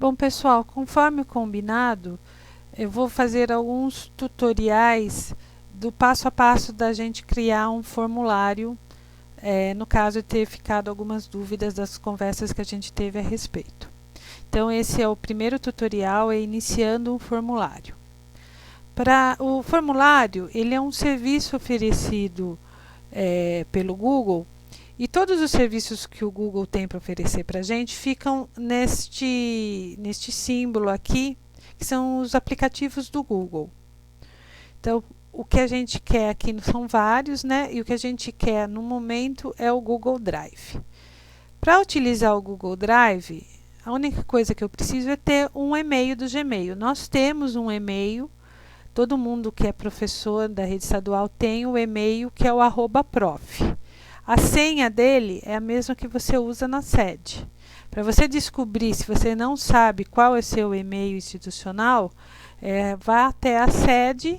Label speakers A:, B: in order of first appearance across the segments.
A: Bom, pessoal, conforme combinado, eu vou fazer alguns tutoriais do passo a passo da gente criar um formulário, no caso de ter ficado algumas dúvidas das conversas que a gente teve a respeito. Então, esse é o primeiro tutorial, é iniciando um formulário. Para o formulário, ele é um serviço oferecido pelo Google, e todos os serviços que o Google tem para oferecer para a gente ficam neste símbolo aqui, que são os aplicativos do Google. Então, o que a gente quer aqui são vários, né? E o que a gente quer no momento é o Google Drive. Para utilizar o Google Drive, a única coisa que eu preciso é ter um e-mail do Gmail. Nós temos um e-mail, todo mundo que é professor da rede estadual tem o e-mail que é o @prof. A senha dele é a mesma que você usa na sede. Para você descobrir se você não sabe qual é seu e-mail institucional, vá até a sede,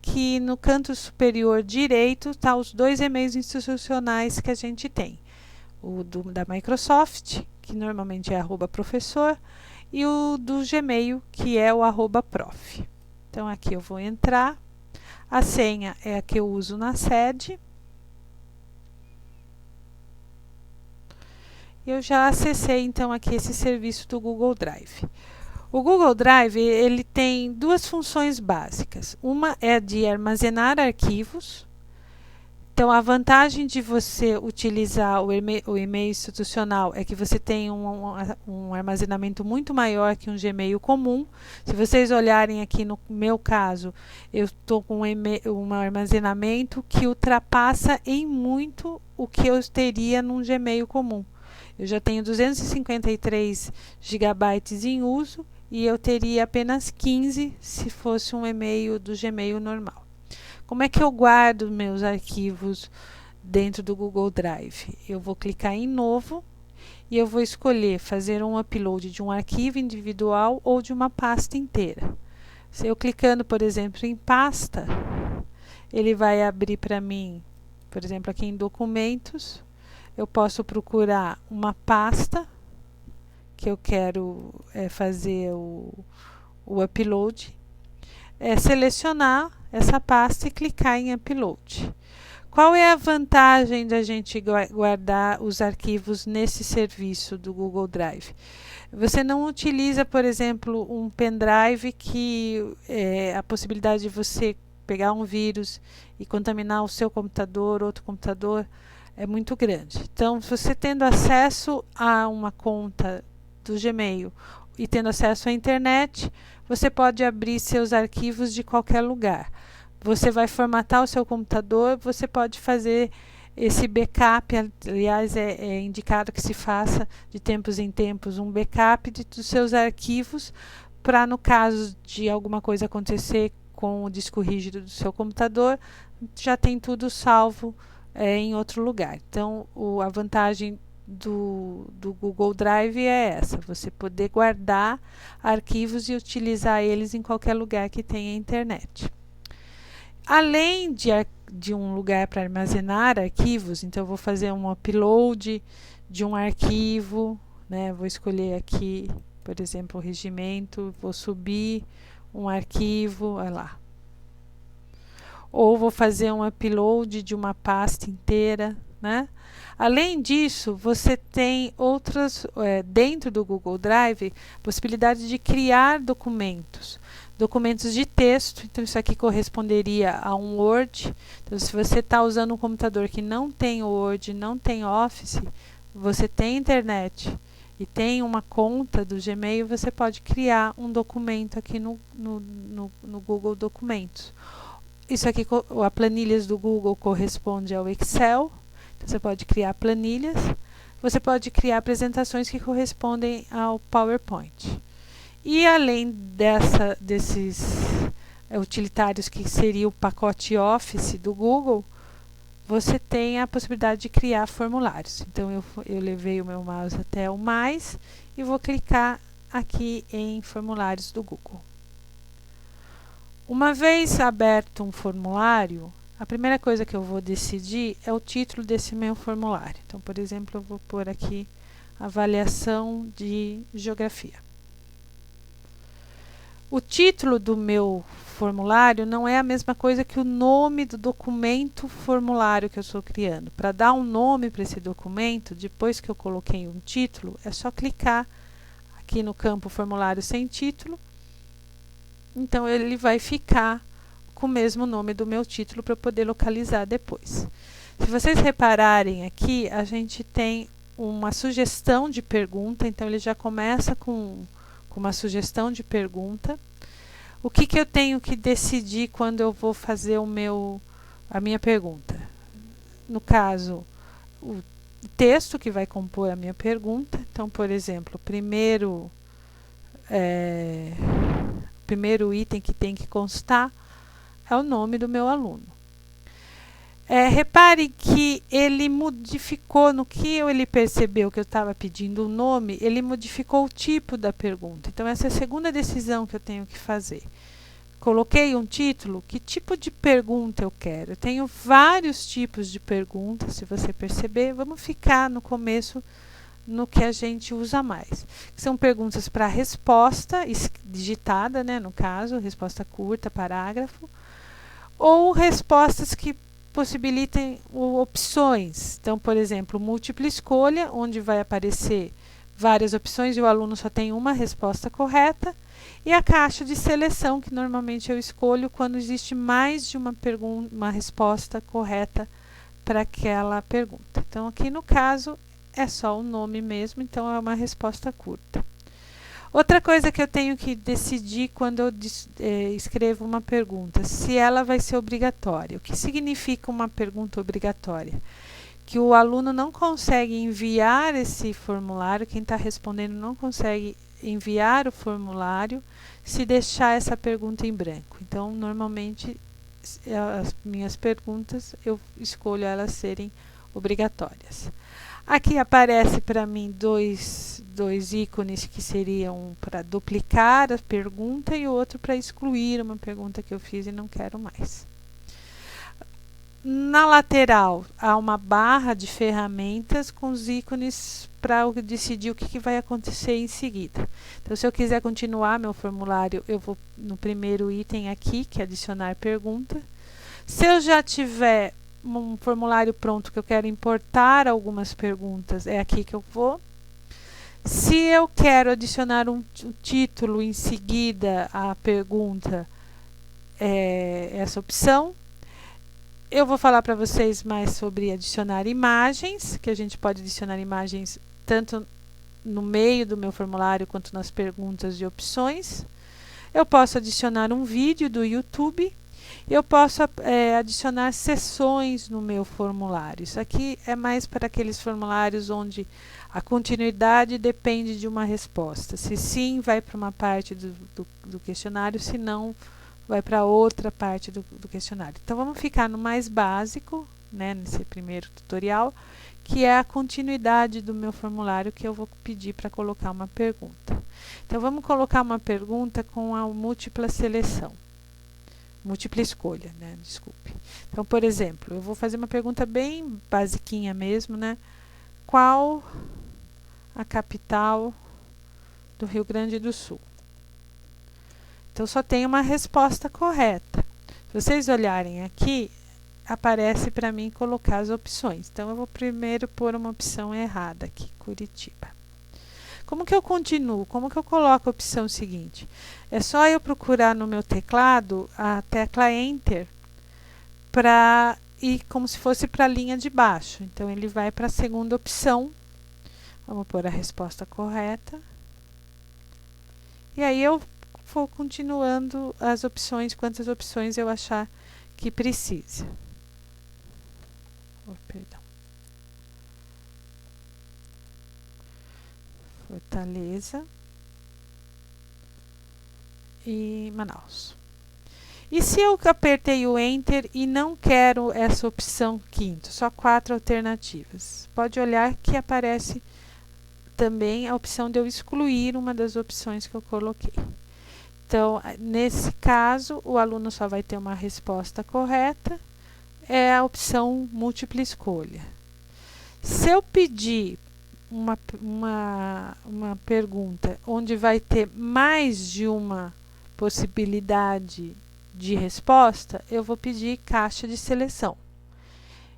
A: que no canto superior direito está os dois e-mails institucionais que a gente tem. O da Microsoft, que normalmente é @professor, e o do Gmail, que é o @prof. Então aqui eu vou entrar. A senha é a que eu uso na sede. Eu já acessei então aqui esse serviço do Google Drive. O Google Drive ele tem duas funções básicas. Uma é de armazenar arquivos. Então, a vantagem de você utilizar o e-mail institucional é que você tem um armazenamento muito maior que um Gmail comum. Se vocês olharem aqui no meu caso, eu estou com um armazenamento que ultrapassa em muito o que eu teria num Gmail comum. Eu já tenho 253 GB em uso e eu teria apenas 15 se fosse um e-mail do Gmail normal. Como é que eu guardo meus arquivos dentro do Google Drive? Eu vou clicar em Novo e eu vou escolher fazer um upload de um arquivo individual ou de uma pasta inteira. Se eu clicando, por exemplo, em pasta, ele vai abrir para mim, por exemplo, aqui em Documentos, eu posso procurar uma pasta que eu quero fazer o upload, selecionar essa pasta e clicar em Upload. Qual é a vantagem da gente guardar os arquivos nesse serviço do Google Drive? Você não utiliza, por exemplo, um pendrive que a possibilidade de você pegar um vírus e contaminar o seu computador, outro computador, é muito grande. Então, você tendo acesso a uma conta do Gmail e tendo acesso à internet, você pode abrir seus arquivos de qualquer lugar. Você vai formatar o seu computador, você pode fazer esse backup, aliás, é indicado que se faça de tempos em tempos um backup dos seus arquivos, para no caso de alguma coisa acontecer com o disco rígido do seu computador, já tem tudo salvo em outro lugar. Então, a vantagem do Google Drive é essa, você poder guardar arquivos e utilizar eles em qualquer lugar que tenha internet. Além de um lugar para armazenar arquivos, então eu vou fazer um upload de um arquivo, né? Vou escolher aqui, por exemplo, o regimento, vou subir um arquivo, olha lá. Ou vou fazer um upload de uma pasta inteira, né? Além disso, você tem outras, dentro do Google Drive, possibilidade de criar documentos de texto. Então, isso aqui corresponderia a um Word. Então, se você está usando um computador que não tem Word, não tem Office, você tem internet e tem uma conta do Gmail, você pode criar um documento aqui no Google Documentos. Isso aqui, a planilhas do Google corresponde ao Excel. Então, você pode criar planilhas. Você pode criar apresentações que correspondem ao PowerPoint. E além desses utilitários que seria o pacote Office do Google, você tem a possibilidade de criar formulários. Então, eu levei o meu mouse até o mais e vou clicar aqui em formulários do Google. Uma vez aberto um formulário, a primeira coisa que eu vou decidir é o título desse meu formulário. Então, por exemplo, eu vou pôr aqui avaliação de geografia. O título do meu formulário não é a mesma coisa que o nome do documento formulário que eu estou criando. Para dar um nome para esse documento, depois que eu coloquei um título, é só clicar aqui no campo formulário sem título. Então ele vai ficar com o mesmo nome do meu título para eu poder localizar depois. Se vocês repararem aqui, a gente tem uma sugestão de pergunta, então ele já começa com uma sugestão de pergunta. O que eu tenho que decidir quando eu vou fazer a minha pergunta? No caso, o texto que vai compor a minha pergunta. Então, por exemplo, o primeiro item que tem que constar é o nome do meu aluno. Repare que ele modificou, no que ele percebeu que eu estava pedindo o nome, ele modificou o tipo da pergunta. Então, essa é a segunda decisão que eu tenho que fazer. Coloquei um título, que tipo de pergunta eu quero? Eu tenho vários tipos de perguntas, se você perceber. Vamos ficar no começo no que a gente usa mais. São perguntas para resposta digitada, né, no caso, resposta curta, parágrafo, ou respostas que possibilitem opções. Então, por exemplo, múltipla escolha, onde vai aparecer várias opções e o aluno só tem uma resposta correta, e a caixa de seleção, que normalmente eu escolho quando existe mais de uma resposta correta para aquela pergunta. Então, aqui no caso, é só o nome mesmo, então é uma resposta curta. Outra coisa que eu tenho que decidir quando eu escrevo uma pergunta, se ela vai ser obrigatória. O que significa uma pergunta obrigatória? Que o aluno não consegue enviar esse formulário, quem está respondendo não consegue enviar o formulário se deixar essa pergunta em branco. Então, normalmente, as minhas perguntas, eu escolho elas serem obrigatórias. Aqui aparece para mim dois ícones que seriam para duplicar a pergunta e outro para excluir uma pergunta que eu fiz e não quero mais. Na lateral há uma barra de ferramentas com os ícones para eu decidir o que vai acontecer em seguida. Então, se eu quiser continuar meu formulário, eu vou no primeiro item aqui, que é adicionar pergunta. Se eu já tiver um formulário pronto que eu quero importar algumas perguntas, é aqui que eu vou. Se eu quero adicionar um título em seguida à pergunta, é essa opção. Eu vou falar para vocês mais sobre adicionar imagens, que a gente pode adicionar imagens tanto no meio do meu formulário quanto nas perguntas e opções. Eu posso adicionar um vídeo do YouTube. Eu posso adicionar seções no meu formulário. Isso aqui é mais para aqueles formulários onde a continuidade depende de uma resposta. Se sim, vai para uma parte do questionário, se não, vai para outra parte do questionário. Então, vamos ficar no mais básico, né, nesse primeiro tutorial, que é a continuidade do meu formulário, que eu vou pedir para colocar uma pergunta. Então, vamos colocar uma pergunta com a múltipla seleção. Múltipla escolha, né? Desculpe. Então, por exemplo, eu vou fazer uma pergunta bem basiquinha mesmo, né? Qual a capital do Rio Grande do Sul? Então, só tem uma resposta correta. Se vocês olharem aqui, aparece para mim colocar as opções. Então, eu vou primeiro pôr uma opção errada aqui, Curitiba. Como que eu continuo? Como que eu coloco a opção seguinte? É só eu procurar no meu teclado a tecla Enter para ir como se fosse para a linha de baixo. Então, ele vai para a segunda opção. Vamos pôr a resposta correta. E aí, eu vou continuando as opções, quantas opções eu achar que precisa. Perdão. Fortaleza e Manaus. E se eu apertei o Enter e não quero essa opção quinto, só 4 alternativas? Pode olhar que aparece também a opção de eu excluir uma das opções que eu coloquei. Então, nesse caso, o aluno só vai ter uma resposta correta, é a opção múltipla escolha. Se eu pedir uma pergunta onde vai ter mais de uma possibilidade de resposta, eu vou pedir caixa de seleção.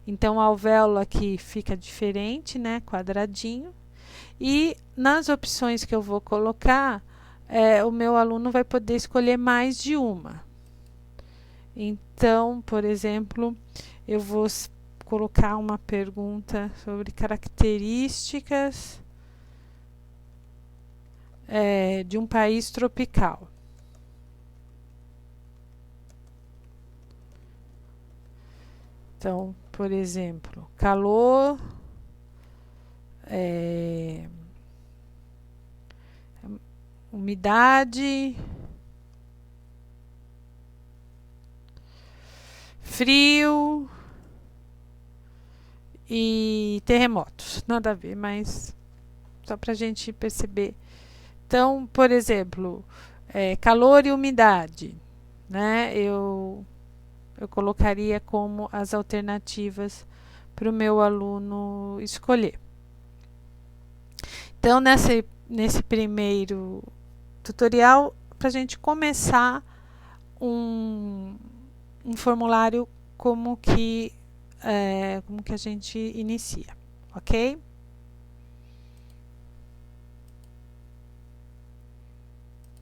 A: Então, a alvéola aqui fica diferente, né, quadradinho. E nas opções que eu vou colocar, o meu aluno vai poder escolher mais de uma. Então, por exemplo, eu vou colocar uma pergunta sobre características de um país tropical. Então, por exemplo, calor, umidade, frio e terremotos. Nada a ver, mas só para a gente perceber. Então, por exemplo, calor e umidade, né? Eu colocaria como as alternativas para o meu aluno escolher. Então, nesse primeiro tutorial, para a gente começar um formulário como que a gente inicia, ok?